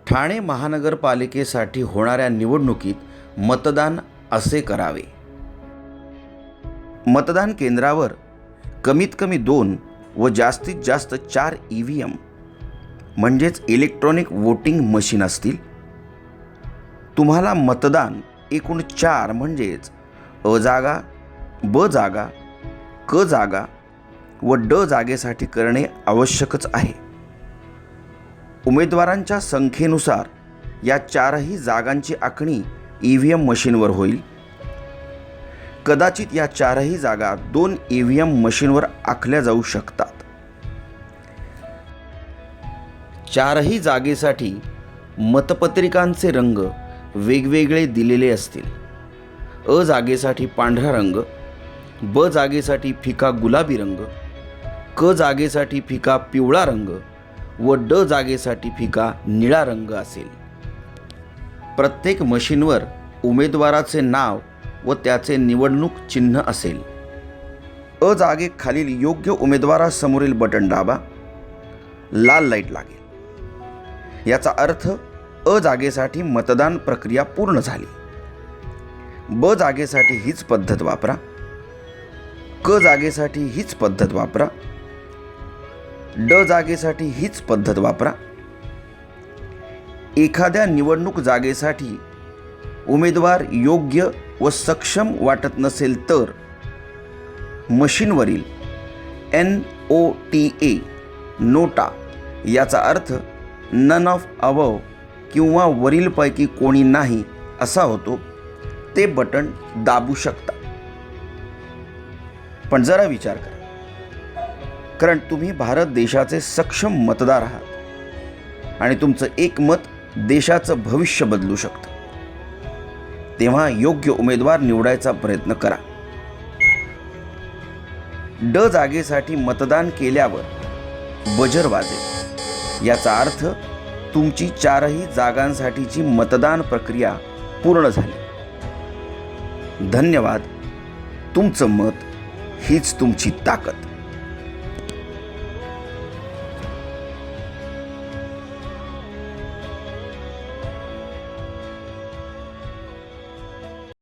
ठाणे महानगरपालिकेसाठी होणाऱ्या निवडणुकीत मतदान असे करावे. मतदान केंद्रावर कमीत कमी 2 व जास्तीत जास्त 4 EVM म्हणजेच इलेक्ट्रॉनिक वोटिंग मशीन असतील. तुम्हाला मतदान एकूण 4 म्हणजेच अ जागा, ब जागा, क जागा व ड जागेसाठी करणे आवश्यकच आहे. उमेदवारांच्या संख्येनुसार या 4ही जागांची आखणी EVM मशीनवर होईल. कदाचित या 4ही जागा 2 EVM मशीनवर आखल्या जाऊ शकतात. 4ही जागेसाठी मतपत्रिकांचे रंग वेगवेगळे दिलेले असतील. अ जागेसाठी पांढरा रंग, ब जागेसाठी फिका गुलाबी रंग, क जागेसाठी फिका पिवळा रंग व ड जागेसाठी फिका निळा रंग असेल. प्रत्येक मशीनवर उमेदवाराचे नाव व त्याचे निवडणूक चिन्ह असेल. अ जागेखालील योग्य उमेदवारासमोरील बटन दाबा, लाल लाईट लागेल. याचा अर्थ अ जागेसाठी मतदान प्रक्रिया पूर्ण झाली. ब जागेसाठी हीच पद्धत वापरा. क जागेसाठी हीच पद्धत वापरा. ड जागेसाठी हीच पद्धत वापरा. एखाद्या निवडणूक जागेसाठी उमेदवार योग्य व सक्षम वाटत नसेल तर मशीनवरील NOTA नोटा याचा अर्थ नन ऑफ अबव किंवा वरीलपैकी कोणी नाही असा होतो, ते बटन दाबू शकता. पण जरा विचार करा, कारण तुम्ही भारत देशाचे सक्षम मतदार आहात आणि तुमचं एक मत देशाचं भविष्य बदलू शकतं. तेव्हा योग्य उमेदवार निवडायचा प्रयत्न करा. ड जागेसाठी मतदान केल्यावर बजर वाजेल. याचा अर्थ तुमची 4ही जागांसाठीची मतदान प्रक्रिया पूर्ण झाली. धन्यवाद. तुमचं मत हीच तुमची ताकद.